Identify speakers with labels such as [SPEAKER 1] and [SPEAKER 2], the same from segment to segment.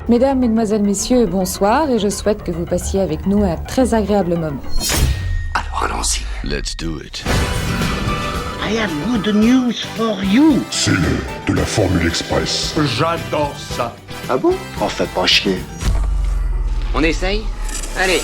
[SPEAKER 1] Mesdames, Mesdemoiselles, Messieurs, bonsoir et je souhaite que vous passiez avec nous un très agréable moment.
[SPEAKER 2] Alors allons-y.
[SPEAKER 3] Let's do it.
[SPEAKER 4] I have good news for you.
[SPEAKER 5] C'est l'heure de la Formule Express.
[SPEAKER 2] J'adore ça.
[SPEAKER 4] Ah bon? On fait pas chier.
[SPEAKER 6] On essaye? Allez.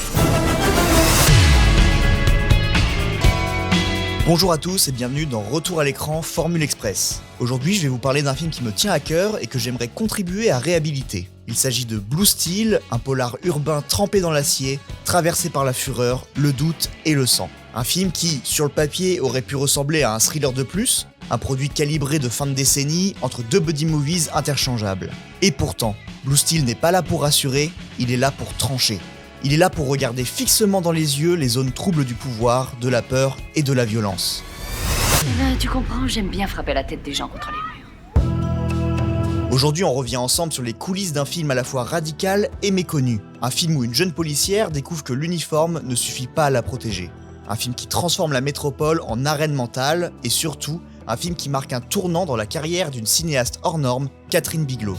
[SPEAKER 7] Bonjour à tous et bienvenue dans Retour à l'écran Formule Express. Aujourd'hui, je vais vous parler d'un film qui me tient à cœur et que j'aimerais contribuer à réhabiliter. Il s'agit de Blue Steel, un polar urbain trempé dans l'acier, traversé par la fureur, le doute et le sang. Un film qui, sur le papier, aurait pu ressembler à un thriller de plus, un produit calibré de fin de décennie entre deux buddy movies interchangeables. Et pourtant, Blue Steel n'est pas là pour rassurer, il est là pour trancher. Il est là pour regarder fixement dans les yeux les zones troubles du pouvoir, de la peur et de la violence.
[SPEAKER 8] Tu comprends, j'aime bien frapper la tête des gens contre les murs.
[SPEAKER 7] Aujourd'hui, on revient ensemble sur les coulisses d'un film à la fois radical et méconnu. Un film où une jeune policière découvre que l'uniforme ne suffit pas à la protéger. Un film qui transforme la métropole en arène mentale et surtout, un film qui marque un tournant dans la carrière d'une cinéaste hors norme, Kathryn Bigelow.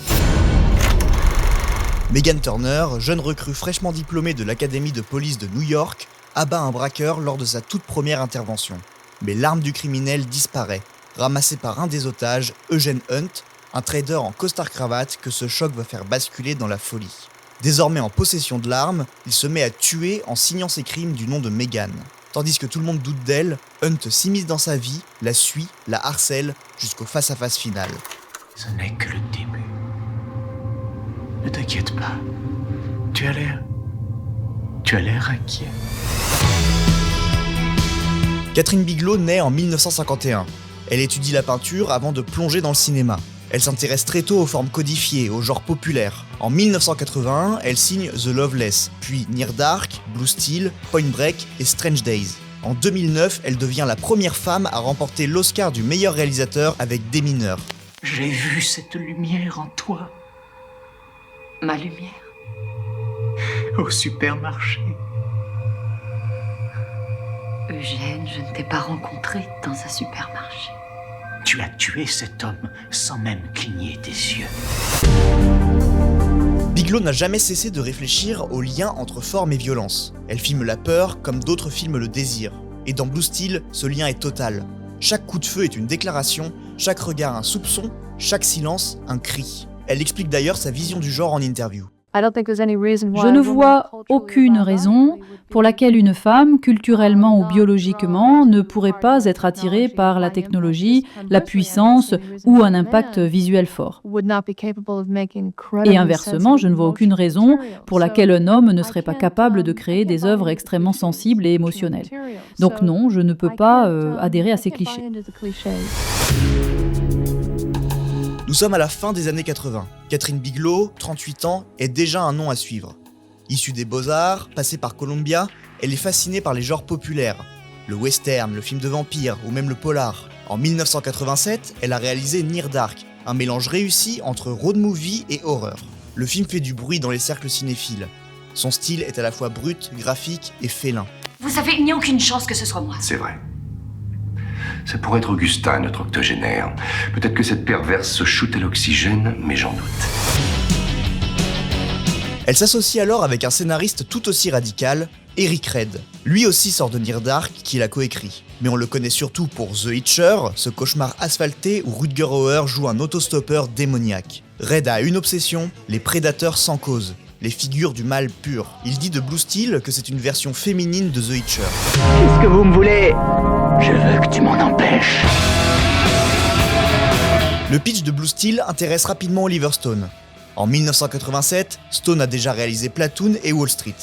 [SPEAKER 7] Meghan Turner, jeune recrue fraîchement diplômée de l'Académie de police de New York, abat un braqueur lors de sa toute première intervention. Mais l'arme du criminel disparaît, ramassée par un des otages, Eugene Hunt, un trader en costard-cravate que ce choc va faire basculer dans la folie. Désormais en possession de l'arme, il se met à tuer en signant ses crimes du nom de Meghan. Tandis que tout le monde doute d'elle, Hunt s'immisce dans sa vie, la suit, la harcèle, jusqu'au face-à-face final.
[SPEAKER 2] Ce n'est que le début. Ne t'inquiète pas. Tu as l'air inquiet.
[SPEAKER 7] Kathryn Bigelow naît en 1951. Elle étudie la peinture avant de plonger dans le cinéma. Elle s'intéresse très tôt aux formes codifiées, au genre populaire. En 1981, elle signe The Loveless, puis Near Dark, Blue Steel, Point Break et Strange Days. En 2009, elle devient la première femme à remporter l'Oscar du meilleur réalisateur avec Des Mineurs.
[SPEAKER 2] J'ai vu cette lumière en toi.
[SPEAKER 8] Ma lumière.
[SPEAKER 2] Au supermarché.
[SPEAKER 8] Eugène, je ne t'ai pas rencontré dans un supermarché.
[SPEAKER 2] Tu as tué cet homme sans même cligner tes yeux.
[SPEAKER 7] Bigelow n'a jamais cessé de réfléchir au lien entre forme et violence. Elle filme la peur comme d'autres filment le désir. Et dans Blue Steel, ce lien est total. Chaque coup de feu est une déclaration, chaque regard un soupçon, chaque silence un cri. Elle explique d'ailleurs sa vision du genre en interview.
[SPEAKER 9] Je ne vois aucune raison pour laquelle une femme, culturellement ou biologiquement, ne pourrait pas être attirée par la technologie, la puissance ou un impact visuel fort. Et inversement, je ne vois aucune raison pour laquelle un homme ne serait pas capable de créer des œuvres extrêmement sensibles et émotionnelles. Donc non, je ne peux pas adhérer à ces clichés.
[SPEAKER 7] Nous sommes à la fin des années 80. Kathryn Bigelow, 38 ans, est déjà un nom à suivre. Issue des Beaux-Arts, passée par Columbia, elle est fascinée par les genres populaires. Le western, le film de vampire ou même le polar. En 1987, elle a réalisé Near Dark, un mélange réussi entre road movie et horreur. Le film fait du bruit dans les cercles cinéphiles. Son style est à la fois brut, graphique et félin.
[SPEAKER 8] Vous savez, il n'y a aucune chance que ce soit moi.
[SPEAKER 10] C'est vrai. C'est pour être Augustin, notre octogénaire. Peut-être que cette perverse se shoot à l'oxygène, mais j'en doute.
[SPEAKER 7] Elle s'associe alors avec un scénariste tout aussi radical, Eric Red. Lui aussi sort de Near Dark, qu'il a coécrit. Mais on le connaît surtout pour The Hitcher, ce cauchemar asphalté où Rutger Hauer joue un autostoppeur démoniaque. Red a une obsession, les prédateurs sans cause. Les figures du mal pur. Il dit de Blue Steel que c'est une version féminine de The Hitcher.
[SPEAKER 4] Qu'est-ce que vous me voulez? Je veux que tu m'en empêches.
[SPEAKER 7] Le pitch de Blue Steel intéresse rapidement Oliver Stone. En 1987, Stone a déjà réalisé Platoon et Wall Street.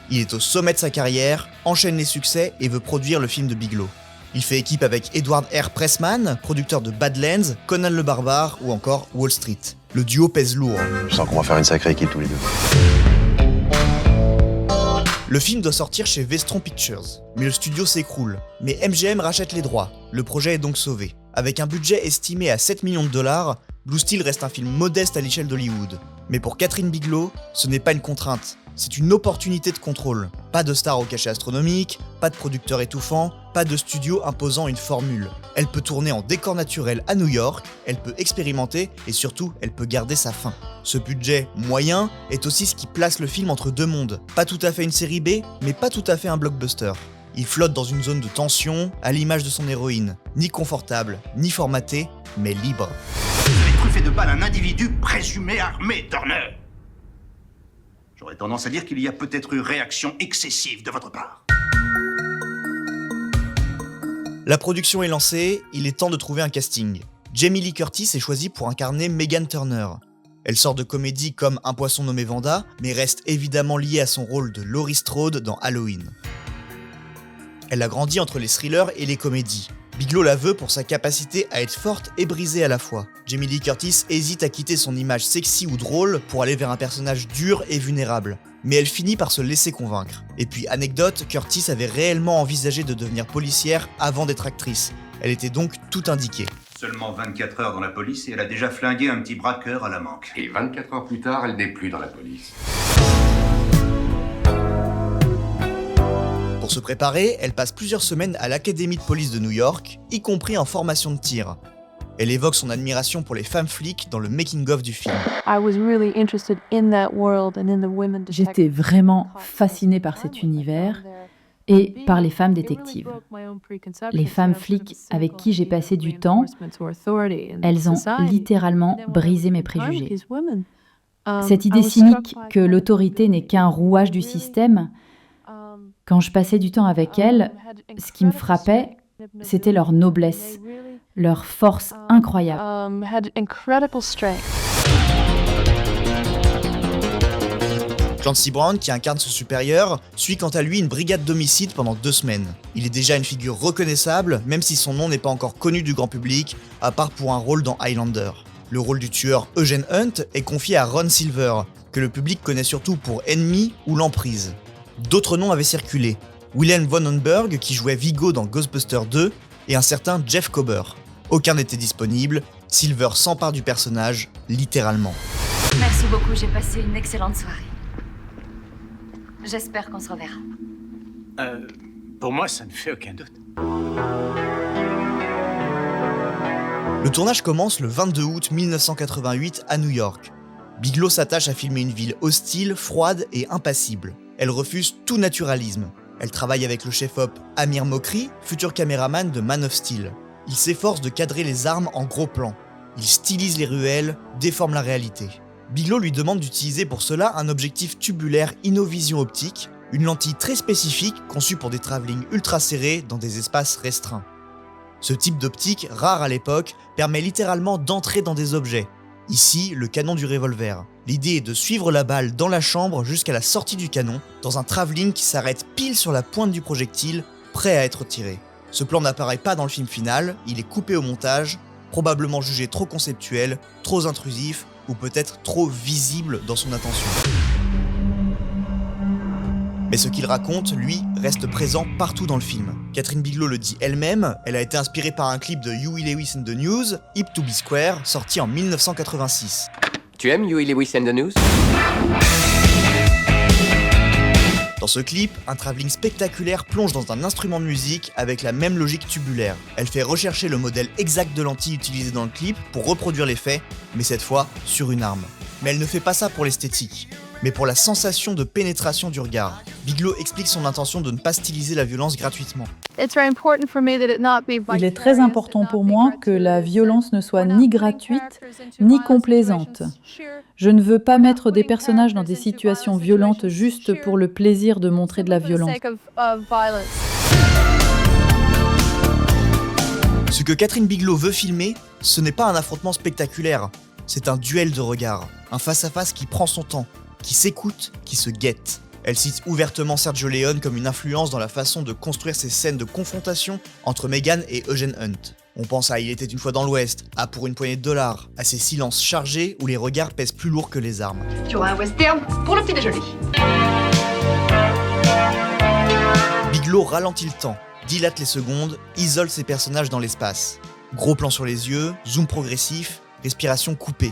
[SPEAKER 7] Il est au sommet de sa carrière, enchaîne les succès et veut produire le film de Bigelow. Il fait équipe avec Edward R. Pressman, producteur de Badlands, Conan le Barbare ou encore Wall Street. Le duo pèse lourd.
[SPEAKER 5] Je sens qu'on va faire une sacrée équipe tous les deux.
[SPEAKER 7] Le film doit sortir chez Vestron Pictures, mais le studio s'écroule. Mais MGM rachète les droits, le projet est donc sauvé. Avec un budget estimé à 7 millions de dollars, Blue Steel reste un film modeste à l'échelle d'Hollywood. Mais pour Kathryn Bigelow, ce n'est pas une contrainte, c'est une opportunité de contrôle. Pas de star au cachet astronomique, pas de producteur étouffant, pas de studio imposant une formule. Elle peut tourner en décor naturel à New York, elle peut expérimenter et surtout, elle peut garder sa fin. Ce budget moyen est aussi ce qui place le film entre deux mondes. Pas tout à fait une série B, mais pas tout à fait un blockbuster. Il flotte dans une zone de tension, à l'image de son héroïne. Ni confortable, ni formaté, mais libre.
[SPEAKER 2] Vous avez truffé de balles un individu présumé armé, Turner. J'aurais tendance à dire qu'il y a peut-être eu réaction excessive de votre part.
[SPEAKER 7] La production est lancée, il est temps de trouver un casting. Jamie Lee Curtis est choisie pour incarner Megan Turner. Elle sort de comédies comme Un poisson nommé Vanda, mais reste évidemment liée à son rôle de Laurie Strode dans Halloween. Elle a grandi entre les thrillers et les comédies. Bigelow la veut pour sa capacité à être forte et brisée à la fois. Jamie Lee Curtis hésite à quitter son image sexy ou drôle pour aller vers un personnage dur et vulnérable. Mais elle finit par se laisser convaincre. Et puis, anecdote, Curtis avait réellement envisagé de devenir policière avant d'être actrice. Elle était donc tout indiquée.
[SPEAKER 2] Seulement 24 heures dans la police et elle a déjà flingué un petit braqueur à la manque.
[SPEAKER 10] Et 24 heures plus tard, elle n'est plus dans la police.
[SPEAKER 7] Pour se préparer, elle passe plusieurs semaines à l'Académie de police de New York, y compris en formation de tir. Elle évoque son admiration pour les femmes flics dans le making-of du film.
[SPEAKER 9] J'étais vraiment fascinée par cet univers et par les femmes détectives. Les femmes flics avec qui j'ai passé du temps, elles ont littéralement brisé mes préjugés. Cette idée cynique que l'autorité n'est qu'un rouage du système, quand je passais du temps avec elles, ce qui me frappait, c'était leur noblesse, leur force incroyable.
[SPEAKER 7] Clancy Brown, qui incarne son supérieur, suit quant à lui une brigade d'homicide pendant 2 semaines. Il est déjà une figure reconnaissable, même si son nom n'est pas encore connu du grand public, à part pour un rôle dans Highlander. Le rôle du tueur Eugene Hunt est confié à Ron Silver, que le public connaît surtout pour Ennemi ou L'Emprise. D'autres noms avaient circulé. Willem Vonenberg, qui jouait Vigo dans Ghostbusters 2, et un certain Jeff Cobber. Aucun n'était disponible, Silver s'empare du personnage, littéralement.
[SPEAKER 8] Merci beaucoup, j'ai passé une excellente soirée. J'espère qu'on se reverra.
[SPEAKER 2] Pour moi, ça ne fait aucun doute.
[SPEAKER 7] Le tournage commence le 22 août 1988 à New York. Bigelow s'attache à filmer une ville hostile, froide et impassible. Elle refuse tout naturalisme. Elle travaille avec le chef-op Amir Mokri, futur caméraman de Man of Steel. Il s'efforce de cadrer les armes en gros plan. Il stylise les ruelles, déforme la réalité. Bigelow lui demande d'utiliser pour cela un objectif tubulaire Innovision optique, une lentille très spécifique conçue pour des travelling ultra serrés dans des espaces restreints. Ce type d'optique, rare à l'époque, permet littéralement d'entrer dans des objets. Ici, le canon du revolver. L'idée est de suivre la balle dans la chambre jusqu'à la sortie du canon, dans un travelling qui s'arrête pile sur la pointe du projectile, prêt à être tiré. Ce plan n'apparaît pas dans le film final, il est coupé au montage, probablement jugé trop conceptuel, trop intrusif, ou peut-être trop visible dans son intention. Mais ce qu'il raconte, lui, reste présent partout dans le film. Catherine Bigelow le dit elle-même, elle a été inspirée par un clip de Huey Lewis and the News, Hip to be Square, sorti en 1986.
[SPEAKER 6] Tu aimes Huey Lewis and the News?
[SPEAKER 7] Dans ce clip, un travelling spectaculaire plonge dans un instrument de musique avec la même logique tubulaire. Elle fait rechercher le modèle exact de lentille utilisé dans le clip pour reproduire l'effet, mais cette fois sur une arme. Mais elle ne fait pas ça pour l'esthétique, mais pour la sensation de pénétration du regard. Bigelow explique son intention de ne pas styliser la violence gratuitement.
[SPEAKER 9] Il est très important pour moi que la violence ne soit ni gratuite, ni complaisante. Je ne veux pas mettre des personnages dans des situations violentes juste pour le plaisir de montrer de la violence.
[SPEAKER 7] Ce que Catherine Bigelow veut filmer, ce n'est pas un affrontement spectaculaire, c'est un duel de regards, un face-à-face qui prend son temps, qui s'écoute, qui se guette. Elle cite ouvertement Sergio Leone comme une influence dans la façon de construire ces scènes de confrontation entre Megan et Eugene Hunt. On pense à Il était une fois dans l'Ouest, à Pour une poignée de dollars, à ces silences chargés où les regards pèsent plus lourd que les armes.
[SPEAKER 3] Tu auras un western pour le petit déjeuner.
[SPEAKER 7] Bigelow ralentit le temps, dilate les secondes, isole ses personnages dans l'espace. Gros plan sur les yeux, zoom progressif, respiration coupée.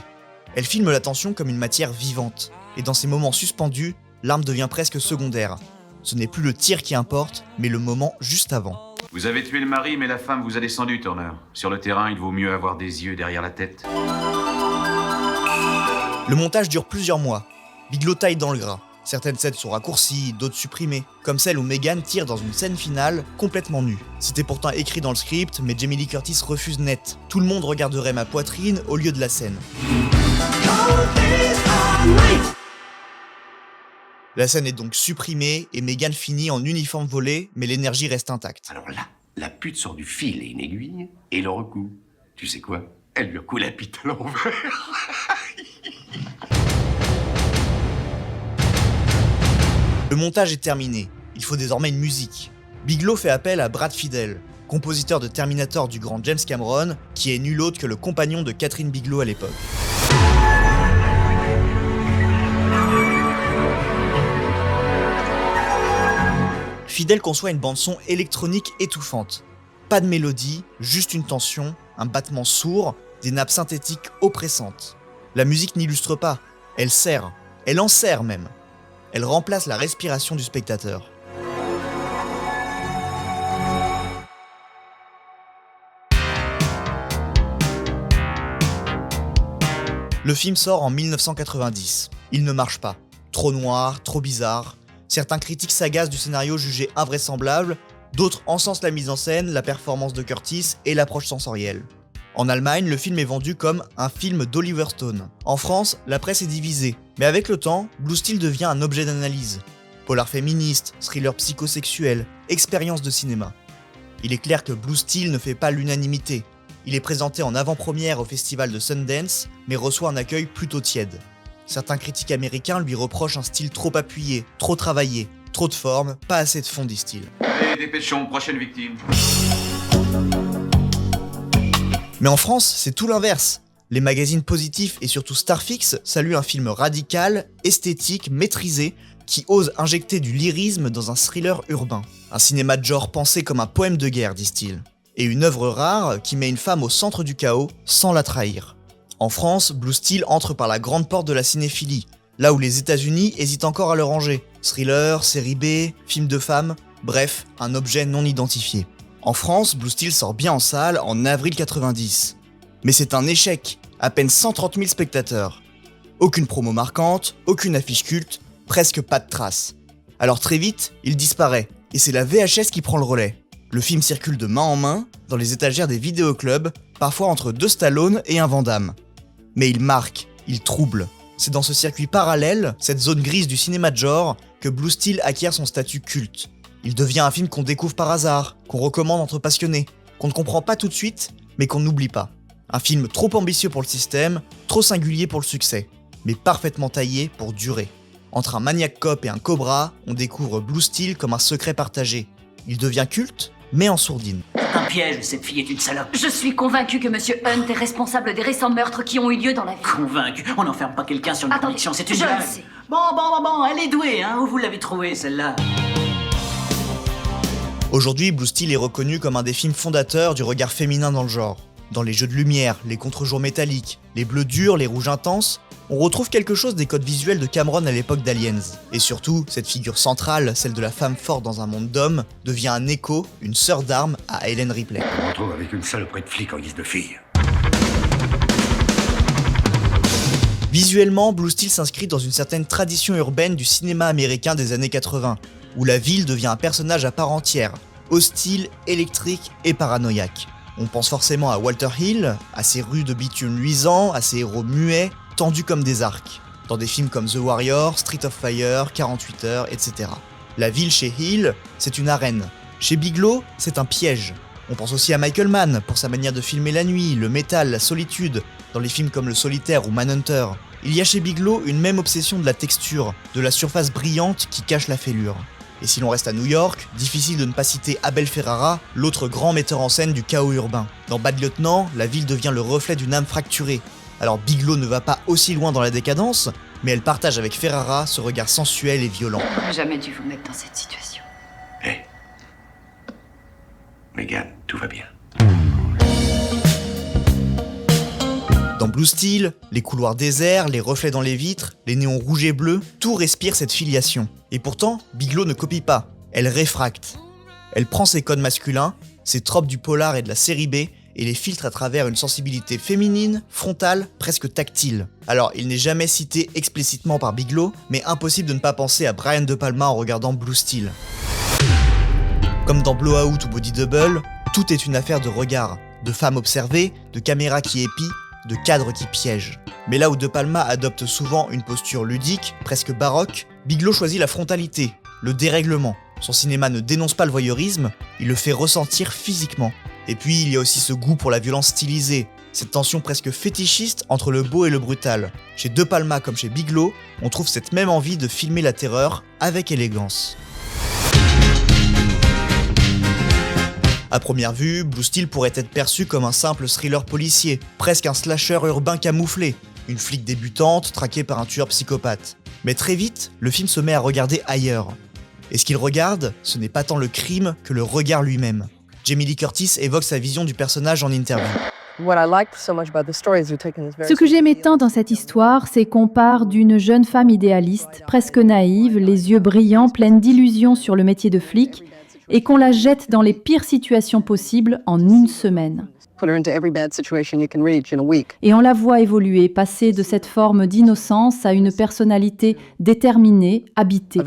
[SPEAKER 7] Elle filme la tension comme une matière vivante. Et dans ces moments suspendus, l'arme devient presque secondaire. Ce n'est plus le tir qui importe, mais le moment juste avant.
[SPEAKER 11] Vous avez tué le mari, mais la femme vous a descendu, Turner. Sur le terrain, il vaut mieux avoir des yeux derrière la tête.
[SPEAKER 7] Le montage dure plusieurs mois. Bigelow taille dans le gras. Certaines scènes sont raccourcies, d'autres supprimées, comme celle où Megan tire dans une scène finale complètement nue. C'était pourtant écrit dans le script, mais Jamie Lee Curtis refuse net. Tout le monde regarderait ma poitrine au lieu de la scène. La scène est donc supprimée et Megan finit en uniforme volé, mais l'énergie reste intacte.
[SPEAKER 10] Alors là, la pute sort du fil et une aiguille et le recoue. Tu sais quoi? Elle lui recoue la bite à l'envers.
[SPEAKER 7] Le montage est terminé. Il faut désormais une musique. Bigelow fait appel à Brad Fiedel, compositeur de Terminator du grand James Cameron, qui est nul autre que le compagnon de Catherine Bigelow à l'époque. Fiedel conçoit une bande-son électronique étouffante. Pas de mélodie, juste une tension, un battement sourd, des nappes synthétiques oppressantes. La musique n'illustre pas, elle sert, elle enserre même. Elle remplace la respiration du spectateur. Le film sort en 1990. Il ne marche pas. Trop noir, trop bizarre. Certains critiques s'agacent du scénario jugé invraisemblable, d'autres encensent la mise en scène, la performance de Curtis et l'approche sensorielle. En Allemagne, le film est vendu comme un film d'Oliver Stone. En France, la presse est divisée, mais avec le temps, Blue Steel devient un objet d'analyse. Polar féministe, thriller psychosexuel, expérience de cinéma. Il est clair que Blue Steel ne fait pas l'unanimité. Il est présenté en avant-première au festival de Sundance, mais reçoit un accueil plutôt tiède. Certains critiques américains lui reprochent un style trop appuyé, trop travaillé, trop de forme, pas assez de fond, disent-ils.
[SPEAKER 11] Allez, dépêchons, prochaine victime.
[SPEAKER 7] Mais en France, c'est tout l'inverse. Les magazines positifs et surtout Starfix saluent un film radical, esthétique, maîtrisé, qui ose injecter du lyrisme dans un thriller urbain. Un cinéma de genre pensé comme un poème de guerre, disent-ils. Et une œuvre rare qui met une femme au centre du chaos sans la trahir. En France, Blue Steel entre par la grande porte de la cinéphilie, là où les États-Unis hésitent encore à le ranger. Thriller, série B, film de femmes, bref, un objet non identifié. En France, Blue Steel sort bien en salle en avril 90. Mais c'est un échec, à peine 130 000 spectateurs. Aucune promo marquante, aucune affiche culte, presque pas de traces. Alors très vite, il disparaît, et c'est la VHS qui prend le relais. Le film circule de main en main, dans les étagères des vidéoclubs, parfois entre deux Stallone et un Van Damme. Mais il marque, il trouble. C'est dans ce circuit parallèle, cette zone grise du cinéma de genre, que Blue Steel acquiert son statut culte. Il devient un film qu'on découvre par hasard, qu'on recommande entre passionnés, qu'on ne comprend pas tout de suite, mais qu'on n'oublie pas. Un film trop ambitieux pour le système, trop singulier pour le succès, mais parfaitement taillé pour durer. Entre un Maniac Cop et un Cobra, on découvre Blue Steel comme un secret partagé. Il devient culte, mais en sourdine.
[SPEAKER 4] C'est un piège, cette fille est une salope.
[SPEAKER 8] Je suis convaincue que Monsieur Hunt est responsable des récents meurtres qui ont eu lieu dans la ville.
[SPEAKER 4] Convaincu, on n'enferme pas quelqu'un sur une
[SPEAKER 8] Attendez,
[SPEAKER 4] conviction, c'est une
[SPEAKER 8] je le
[SPEAKER 4] blague.
[SPEAKER 8] sais.
[SPEAKER 4] Bon, elle est douée, hein. Où vous l'avez trouvée, celle-là?
[SPEAKER 7] Aujourd'hui, Blue Steel est reconnu comme un des films fondateurs du regard féminin dans le genre. Dans les jeux de lumière, les contre-jours métalliques, les bleus durs, les rouges intenses, on retrouve quelque chose des codes visuels de Cameron à l'époque d'Aliens. Et surtout, cette figure centrale, celle de la femme forte dans un monde d'hommes, devient un écho, une sœur d'armes à Ellen Ripley.
[SPEAKER 10] On me retrouve avec une saloperie de flic en guise de fille.
[SPEAKER 7] Visuellement, Blue Steel s'inscrit dans une certaine tradition urbaine du cinéma américain des années 80, où la ville devient un personnage à part entière, hostile, électrique et paranoïaque. On pense forcément à Walter Hill, à ses rues de bitume luisant, à ses héros muets, tendus comme des arcs, dans des films comme The Warrior, Street of Fire, 48 heures, etc. La ville chez Hill, c'est une arène. Chez Bigelow, c'est un piège. On pense aussi à Michael Mann pour sa manière de filmer la nuit, le métal, la solitude, dans les films comme Le Solitaire ou Manhunter. Il y a chez Bigelow une même obsession de la texture, de la surface brillante qui cache la fêlure. Et si l'on reste à New York, difficile de ne pas citer Abel Ferrara, l'autre grand metteur en scène du chaos urbain. Dans Bad Lieutenant, la ville devient le reflet d'une âme fracturée. Alors Bigelow ne va pas aussi loin dans la décadence, mais elle partage avec Ferrara ce regard sensuel et violent.
[SPEAKER 8] J'aurais jamais dû vous mettre dans cette situation.
[SPEAKER 10] Hé. Megan, tout va bien.
[SPEAKER 7] Dans Blue Steel, les couloirs déserts, les reflets dans les vitres, les néons rouges et bleus, tout respire cette filiation. Et pourtant, Bigelow ne copie pas, elle réfracte. Elle prend ses codes masculins, ses tropes du polar et de la série B, et les filtre à travers une sensibilité féminine, frontale, presque tactile. Alors, il n'est jamais cité explicitement par Bigelow, mais impossible de ne pas penser à Brian De Palma en regardant Blue Steel. Comme dans Blowout ou Body Double, tout est une affaire de regard, de femmes observées, de caméras qui épient, de cadres qui piègent. Mais là où De Palma adopte souvent une posture ludique, presque baroque, Bigelow choisit la frontalité, le dérèglement. Son cinéma ne dénonce pas le voyeurisme, il le fait ressentir physiquement. Et puis il y a aussi ce goût pour la violence stylisée, cette tension presque fétichiste entre le beau et le brutal. Chez De Palma comme chez Bigelow, on trouve cette même envie de filmer la terreur avec élégance. À première vue, Blue Steel pourrait être perçu comme un simple thriller policier, presque un slasher urbain camouflé, une flic débutante traquée par un tueur psychopathe. Mais très vite, le film se met à regarder ailleurs. Et ce qu'il regarde, ce n'est pas tant le crime que le regard lui-même. Jamie Lee Curtis évoque sa vision du personnage en interview.
[SPEAKER 9] Ce que j'aimais tant dans cette histoire, c'est qu'on part d'une jeune femme idéaliste, presque naïve, les yeux brillants, pleine d'illusions sur le métier de flic, et qu'on la jette dans les pires situations possibles en une semaine. Et on la voit évoluer, passer de cette forme d'innocence à une personnalité déterminée, habitée.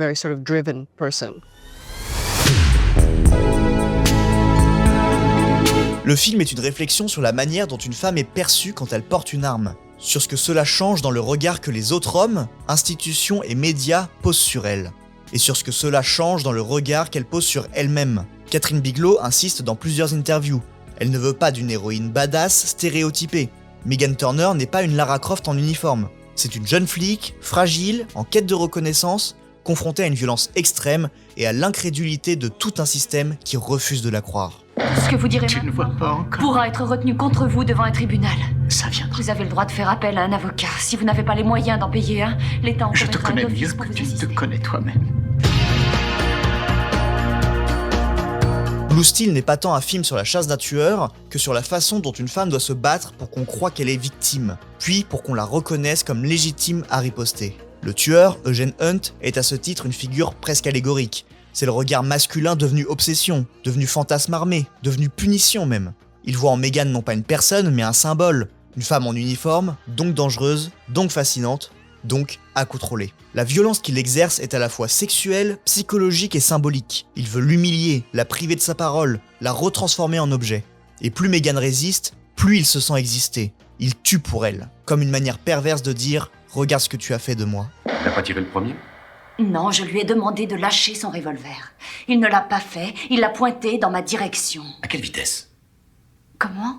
[SPEAKER 7] Le film est une réflexion sur la manière dont une femme est perçue quand elle porte une arme, sur ce que cela change dans le regard que les autres hommes, institutions et médias posent sur elle, et sur ce que cela change dans le regard qu'elle pose sur elle-même. Catherine Bigelow insiste dans plusieurs interviews. Elle ne veut pas d'une héroïne badass stéréotypée. Meghan Turner n'est pas une Lara Croft en uniforme. C'est une jeune flic, fragile, en quête de reconnaissance, confrontée à une violence extrême et à l'incrédulité de tout un système qui refuse de la croire.
[SPEAKER 8] Ce que vous direz
[SPEAKER 3] Tu ne vois pas encore.
[SPEAKER 8] pourra être retenu contre vous devant un tribunal.
[SPEAKER 3] Ça viendra.
[SPEAKER 8] Vous avez le droit de faire appel à un avocat. Si vous n'avez pas les moyens d'en payer un, l'État en
[SPEAKER 3] Je te
[SPEAKER 8] commettra un
[SPEAKER 3] connais
[SPEAKER 8] d'office
[SPEAKER 3] mieux
[SPEAKER 8] pour
[SPEAKER 3] que
[SPEAKER 8] vous
[SPEAKER 3] tu ne te
[SPEAKER 8] assister.
[SPEAKER 3] connais toi-même.
[SPEAKER 7] Blue Steel n'est pas tant un film sur la chasse d'un tueur que sur la façon dont une femme doit se battre pour qu'on croie qu'elle est victime, puis pour qu'on la reconnaisse comme légitime à riposter. Le tueur, Eugene Hunt, est à ce titre une figure presque allégorique. C'est le regard masculin devenu obsession, devenu fantasme armé, devenu punition même. Il voit en Meghan non pas une personne, mais un symbole, une femme en uniforme, donc dangereuse, donc fascinante, donc à contrôler. La violence qu'il exerce est à la fois sexuelle, psychologique et symbolique. Il veut l'humilier, la priver de sa parole, la retransformer en objet. Et plus Meghan résiste, plus il se sent exister. Il tue pour elle, comme une manière perverse de dire « Regarde ce que tu as fait de moi ».
[SPEAKER 10] T'as pas tiré le premier?
[SPEAKER 8] Non, je lui ai demandé de lâcher son revolver. Il ne l'a pas fait, il l'a pointé dans ma direction.
[SPEAKER 2] À quelle vitesse?
[SPEAKER 8] Comment ?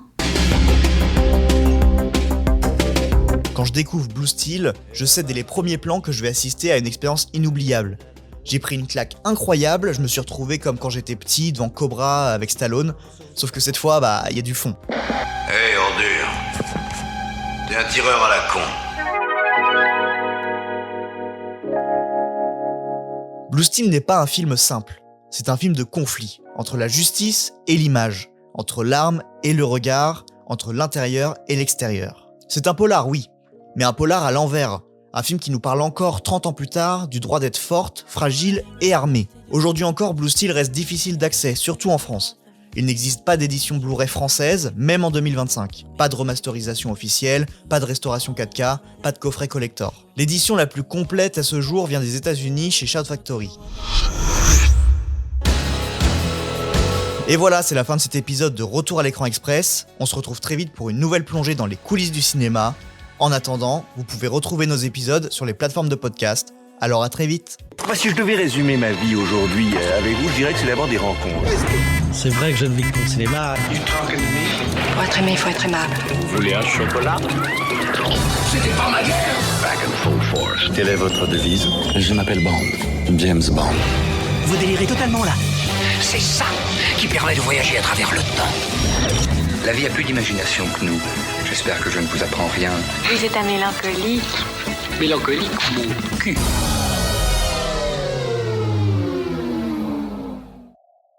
[SPEAKER 7] Quand je découvre Blue Steel, je sais dès les premiers plans que je vais assister à une expérience inoubliable. J'ai pris une claque incroyable, je me suis retrouvé comme quand j'étais petit devant Cobra avec Stallone, sauf que cette fois, il y a du fond.
[SPEAKER 12] Hey, ordure. T'es un tireur à la con.
[SPEAKER 7] Blue Steel n'est pas un film simple, c'est un film de conflit, entre la justice et l'image, entre l'arme et le regard, entre l'intérieur et l'extérieur. C'est un polar, oui, mais un polar à l'envers, un film qui nous parle encore 30 ans plus tard du droit d'être forte, fragile et armée. Aujourd'hui encore, Blue Steel reste difficile d'accès, surtout en France. Il n'existe pas d'édition Blu-ray française, même en 2025. Pas de remasterisation officielle, pas de restauration 4K, pas de coffret collector. L'édition la plus complète à ce jour vient des États-Unis chez Shout Factory. Et voilà, c'est la fin de cet épisode de Retour à l'écran express. On se retrouve très vite pour une nouvelle plongée dans les coulisses du cinéma. En attendant, vous pouvez retrouver nos épisodes sur les plateformes de podcast. Alors à très vite.
[SPEAKER 13] Si je devais résumer ma vie aujourd'hui avec vous, je dirais que c'est d'abord des rencontres.
[SPEAKER 14] C'est vrai que je ne vis que pour le cinéma.
[SPEAKER 3] Pour être aimé, il faut être aimable.
[SPEAKER 14] Vous voulez un chocolat?
[SPEAKER 12] C'était pas ma guerre. Back and full force.
[SPEAKER 13] Quelle est votre devise?
[SPEAKER 14] Je m'appelle Bond. James Bond.
[SPEAKER 3] Vous délirez totalement là.
[SPEAKER 12] C'est ça qui permet de voyager à travers le temps. La vie a plus d'imagination que nous. J'espère que je ne vous apprends rien.
[SPEAKER 3] Vous êtes un mélancolique.
[SPEAKER 12] Mélancolique, mon cul.